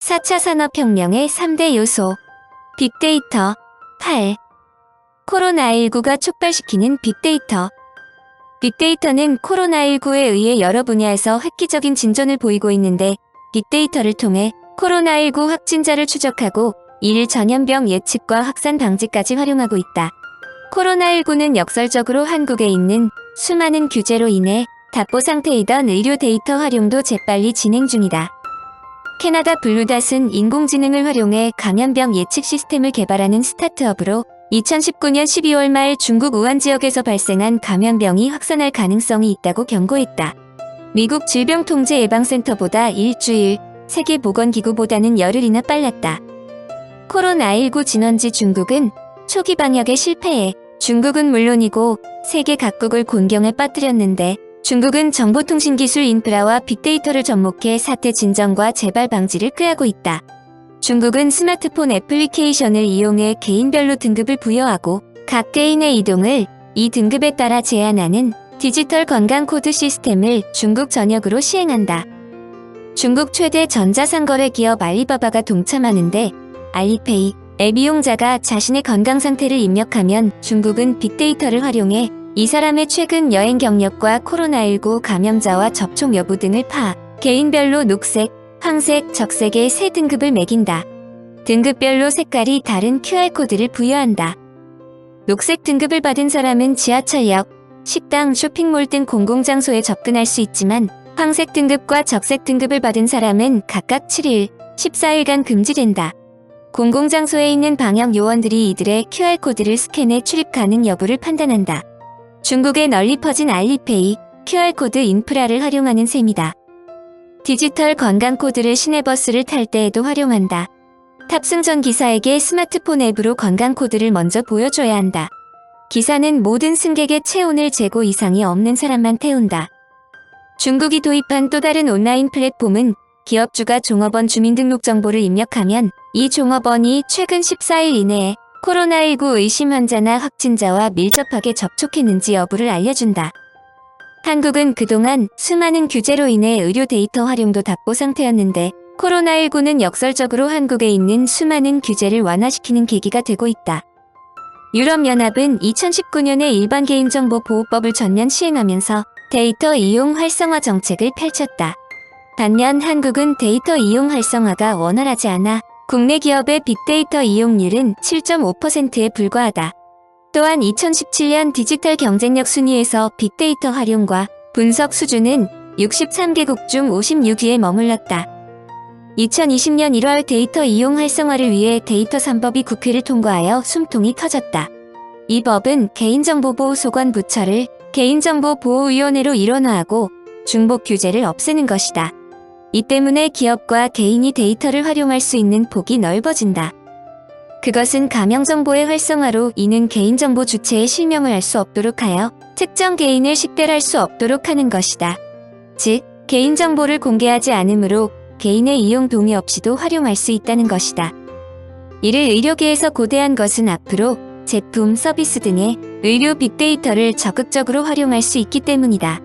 4차 산업혁명의 3대 요소. 빅데이터. 8. 코로나19가 촉발시키는 빅데이터. 빅데이터는 코로나19에 의해 여러 분야에서 획기적인 진전을 보이고 있는데, 빅데이터를 통해 코로나19 확진자를 추적하고 일일 전염병 예측과 확산 방지까지 활용하고 있다. 코로나19는 역설적으로 한국에 있는 수많은 규제로 인해 답보 상태이던 의료 데이터 활용도 재빨리 진행 중이다. 캐나다 블루닷은 인공지능을 활용해 감염병 예측 시스템을 개발하는 스타트업으로 2019년 12월 말 중국 우한 지역에서 발생한 감염병이 확산할 가능성이 있다고 경고했다. 미국 질병통제예방센터보다 일주일, 세계보건기구보다는 열흘이나 빨랐다. 코로나19 진원지 중국은 초기 방역에 실패해 중국은 물론이고 세계 각국을 곤경에 빠뜨렸는데, 중국은 정보통신기술 인프라와 빅데이터를 접목해 사태 진정과 재발 방지를 꾀하고 있다. 중국은 스마트폰 애플리케이션을 이용해 개인별로 등급을 부여하고 각 개인의 이동을 이 등급에 따라 제한하는 디지털 건강코드 시스템을 중국 전역으로 시행한다. 중국 최대 전자상거래 기업 알리바바가 동참하는데, 알리페이 앱 이용자가 자신의 건강 상태를 입력하면 중국은 빅데이터를 활용해 이 사람의 최근 여행 경력과 코로나19 감염자와 접촉 여부 등을 개인별로 녹색, 황색, 적색의 세 등급을 매긴다. 등급별로 색깔이 다른 QR코드를 부여한다. 녹색 등급을 받은 사람은 지하철역, 식당, 쇼핑몰 등 공공장소에 접근할 수 있지만, 황색 등급과 적색 등급을 받은 사람은 각각 7일, 14일간 금지된다. 공공장소에 있는 방역 요원들이 이들의 QR코드를 스캔해 출입 가능 여부를 판단한다. 중국에 널리 퍼진 알리페이, QR코드 인프라를 활용하는 셈이다. 디지털 건강코드를 시내버스를 탈 때에도 활용한다. 탑승 전 기사에게 스마트폰 앱으로 건강코드를 먼저 보여줘야 한다. 기사는 모든 승객의 체온을 재고 이상이 없는 사람만 태운다. 중국이 도입한 또 다른 온라인 플랫폼은 기업주가 종업원 주민등록 정보를 입력하면 이 종업원이 최근 14일 이내에 코로나19 의심 환자나 확진자와 밀접하게 접촉했는지 여부를 알려준다. 한국은 그동안 수많은 규제로 인해 의료 데이터 활용도 답보 상태였는데, 코로나19는 역설적으로 한국에 있는 수많은 규제를 완화시키는 계기가 되고 있다. 유럽연합은 2019년에 일반 개인정보보호법을 전면 시행하면서 데이터 이용 활성화 정책을 펼쳤다. 반면 한국은 데이터 이용 활성화가 원활하지 않아 국내 기업의 빅데이터 이용률은 7.5%에 불과하다. 또한 2017년 디지털 경쟁력 순위에서 빅데이터 활용과 분석 수준은 63개국 중 56위에 머물렀다. 2020년 1월 데이터 이용 활성화를 위해 데이터 3법이 국회를 통과하여 숨통이 터졌다. 이 법은 개인정보보호소관부처를 개인정보보호위원회로 일원화하고 중복 규제를 없애는 것이다. 이 때문에 기업과 개인이 데이터를 활용할 수 있는 폭이 넓어진다. 그것은 가명정보의 활성화로 이는 개인정보 주체의 실명을 알 수 없도록 하여 특정 개인을 식별할 수 없도록 하는 것이다. 즉, 개인정보를 공개하지 않으므로 개인의 이용 동의 없이도 활용할 수 있다는 것이다. 이를 의료계에서 고대한 것은 앞으로 제품, 서비스 등의 의료 빅데이터를 적극적으로 활용할 수 있기 때문이다.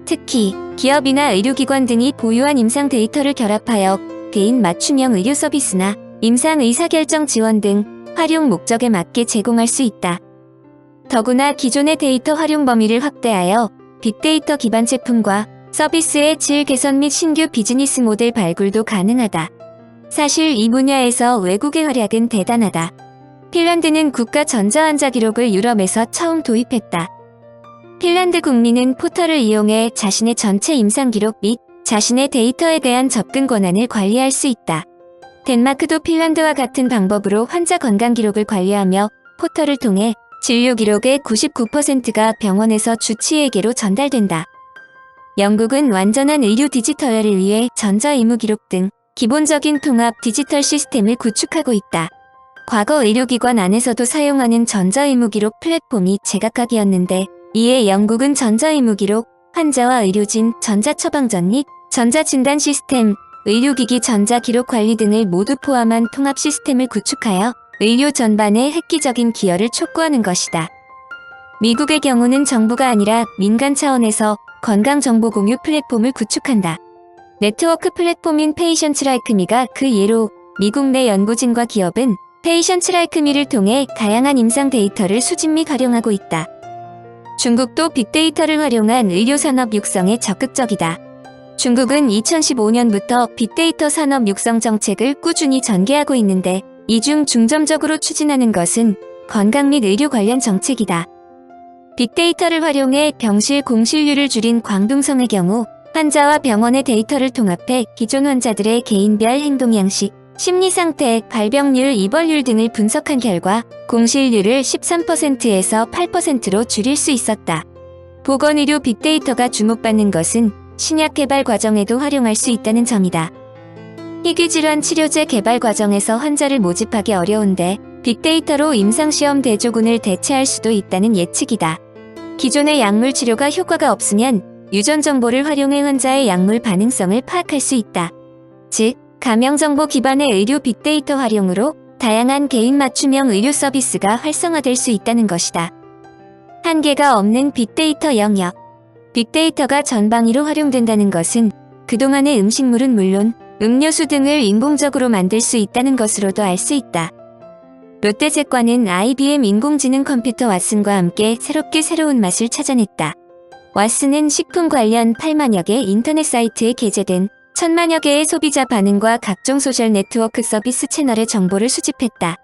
특히 기업이나 의료기관 등이 보유한 임상 데이터를 결합하여 개인 맞춤형 의료 서비스나 임상 의사결정 지원 등 활용 목적에 맞게 제공할 수 있다. 더구나 기존의 데이터 활용 범위를 확대하여 빅데이터 기반 제품과 서비스의 질 개선 및 신규 비즈니스 모델 발굴도 가능하다. 사실 이 분야에서 외국의 활약은 대단하다. 핀란드는 국가 전자환자 기록을 유럽에서 처음 도입했다. 핀란드 국민은 포털을 이용해 자신의 전체 임상 기록 및 자신의 데이터에 대한 접근 권한을 관리할 수 있다. 덴마크도 핀란드와 같은 방법으로 환자 건강 기록을 관리하며 포털을 통해 진료 기록의 99%가 병원에서 주치의에게로 전달된다. 영국은 완전한 의료 디지털화를 위해 전자의무 기록 등 기본적인 통합 디지털 시스템을 구축하고 있다. 과거 의료기관 안에서도 사용하는 전자의무 기록 플랫폼이 제각각이었는데, 이에 영국은 전자의무 기록, 환자와 의료진, 전자처방전 및 전자진단 시스템, 의료기기 전자기록 관리 등을 모두 포함한 통합 시스템을 구축하여 의료 전반에 획기적인 기여를 촉구하는 것이다. 미국의 경우는 정부가 아니라 민간 차원에서 건강정보 공유 플랫폼을 구축한다. 네트워크 플랫폼인 페이션트라이크미가 그 예로 미국 내 연구진과 기업은 페이션트라이크미를 통해 다양한 임상 데이터를 수집 및 활용하고 있다. 중국도 빅데이터를 활용한 의료산업 육성에 적극적이다. 중국은 2015년부터 빅데이터 산업 육성 정책을 꾸준히 전개하고 있는데 이 중 중점적으로 추진하는 것은 건강 및 의료 관련 정책이다. 빅데이터를 활용해 병실 공실률을 줄인 광둥성의 경우 환자와 병원의 데이터를 통합해 기존 환자들의 개인별 행동 양식, 심리 상태, 발병률, 입원율 등을 분석한 결과 공실률을 13%에서 8%로 줄일 수 있었다. 보건의료 빅데이터가 주목받는 것은 신약 개발 과정에도 활용할 수 있다는 점이다. 희귀질환 치료제 개발 과정에서 환자를 모집하기 어려운데 빅데이터로 임상시험 대조군을 대체할 수도 있다는 예측이다. 기존의 약물 치료가 효과가 없으면 유전 정보를 활용해 환자의 약물 반응성을 파악할 수 있다. 즉, 감염정보 기반의 의료 빅데이터 활용으로 다양한 개인 맞춤형 의료 서비스가 활성화될 수 있다는 것이다. 한계가 없는 빅데이터 영역. 빅데이터가 전방위로 활용된다는 것은 그동안의 음식물은 물론 음료수 등을 인공적으로 만들 수 있다는 것으로도 알 수 있다. 롯데제과는 IBM 인공지능 컴퓨터 왓슨과 함께 새로운 맛을 찾아냈다. 왓슨은 식품 관련 8만여 개 인터넷 사이트에 게재된 1000만여 개의 소비자 반응과 각종 소셜 네트워크 서비스 채널의 정보를 수집했다.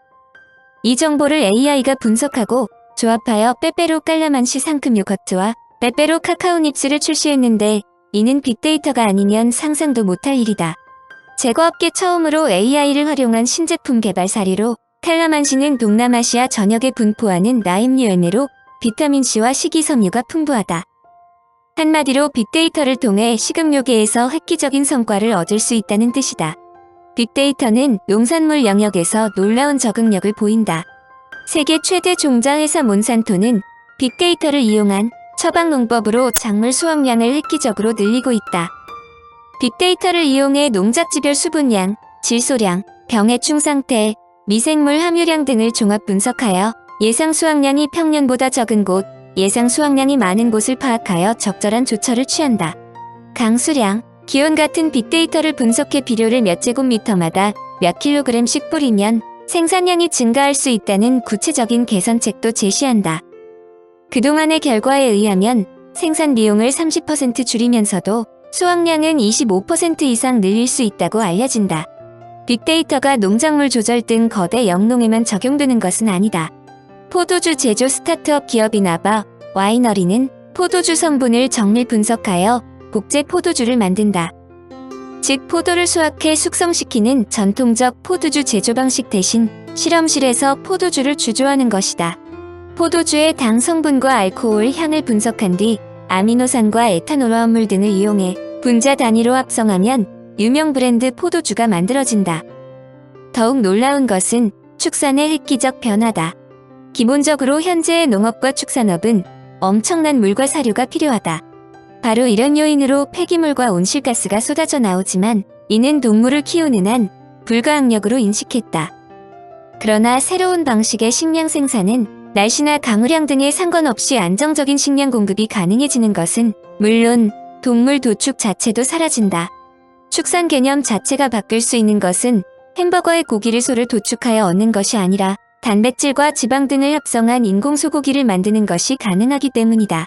이 정보를 AI가 분석하고 조합하여 빼빼로 깔라만시 상큼 요거트와 빼빼로 카카오 닙스를 출시했는데 이는 빅데이터가 아니면 상상도 못할 일이다. 제과업계 처음으로 AI를 활용한 신제품 개발 사례로 칼라만시는 동남아시아 전역에 분포하는 나임류 열매로 비타민C와 식이섬유가 풍부하다. 한마디로 빅데이터를 통해 식음료계에서 획기적인 성과를 얻을 수 있다는 뜻이다. 빅데이터는 농산물 영역에서 놀라운 적응력을 보인다. 세계 최대 종자회사 몬산토는 빅데이터를 이용한 처방농법으로 작물 수확량을 획기적으로 늘리고 있다. 빅데이터를 이용해 농작지별 수분량, 질소량, 병해충 상태, 미생물 함유량 등을 종합 분석하여 예상 수확량이 평년보다 적은 곳, 예상 수확량이 많은 곳을 파악하여 적절한 조처를 취한다. 강수량, 기온 같은 빅데이터를 분석해 비료를 몇 제곱미터마다 몇 킬로그램씩 뿌리면 생산량이 증가할 수 있다는 구체적인 개선책도 제시한다. 그동안의 결과에 의하면 생산 비용을 30% 줄이면서도 수확량은 25% 이상 늘릴 수 있다고 알려진다. 빅데이터가 농작물 조절 등 거대 영농에만 적용되는 것은 아니다. 포도주 제조 스타트업 기업인 아바 와이너리는 포도주 성분을 정밀 분석하여 복제 포도주를 만든다. 즉 포도를 수확해 숙성시키는 전통적 포도주 제조 방식 대신 실험실에서 포도주를 주조하는 것이다. 포도주의 당 성분과 알코올 향을 분석한 뒤 아미노산과 에탄올 화합물 등을 이용해 분자 단위로 합성하면 유명 브랜드 포도주가 만들어진다. 더욱 놀라운 것은 축산의 획기적 변화다. 기본적으로 현재의 농업과 축산업은 엄청난 물과 사료가 필요하다. 바로 이런 요인으로 폐기물과 온실가스가 쏟아져 나오지만 이는 동물을 키우는 한 불가항력으로 인식했다. 그러나 새로운 방식의 식량 생산은 날씨나 강우량 등에 상관없이 안정적인 식량 공급이 가능해지는 것은 물론 동물 도축 자체도 사라진다. 축산 개념 자체가 바뀔 수 있는 것은 햄버거의 고기를 소를 도축하여 얻는 것이 아니라 단백질과 지방 등을 합성한 인공 소고기를 만드는 것이 가능하기 때문이다.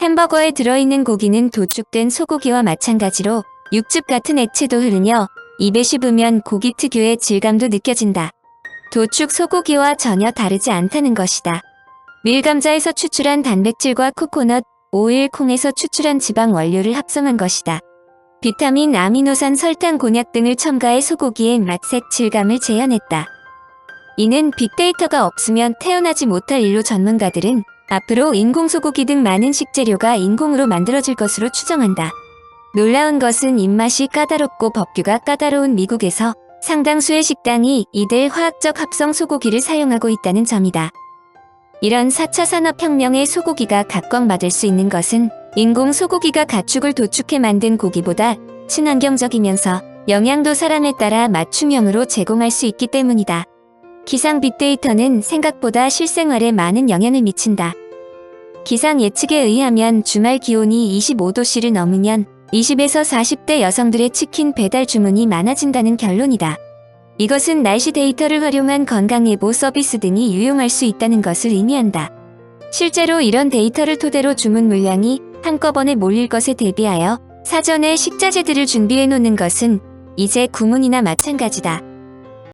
햄버거에 들어있는 고기는 도축된 소고기와 마찬가지로 육즙 같은 액체도 흐르며 입에 씹으면 고기 특유의 질감도 느껴진다. 도축 소고기와 전혀 다르지 않다는 것이다. 밀감자에서 추출한 단백질과 코코넛, 오일, 콩에서 추출한 지방 원료를 합성한 것이다. 비타민, 아미노산, 설탕, 곤약 등을 첨가해 소고기의 맛, 색, 질감을 재현했다. 이는 빅데이터가 없으면 태어나지 못할 일로 전문가들은 앞으로 인공소고기 등 많은 식재료가 인공으로 만들어질 것으로 추정한다. 놀라운 것은 입맛이 까다롭고 법규가 까다로운 미국에서 상당수의 식당이 이들 화학적 합성 소고기를 사용하고 있다는 점이다. 이런 4차 산업혁명의 소고기가 각광받을 수 있는 것은 인공 소고기가 가축을 도축해 만든 고기보다 친환경적이면서 영양도 사람에 따라 맞춤형으로 제공할 수 있기 때문이다. 기상 빅데이터는 생각보다 실생활에 많은 영향을 미친다. 기상 예측에 의하면 주말 기온이 25도씨를 넘으면 20에서 40대 여성들의 치킨 배달 주문이 많아진다는 결론이다. 이것은 날씨 데이터를 활용한 건강예보 서비스 등이 유용할 수 있다는 것을 의미한다. 실제로 이런 데이터를 토대로 주문 물량이 한꺼번에 몰릴 것에 대비하여 사전에 식자재들을 준비해 놓는 것은 이제 구문이나 마찬가지다.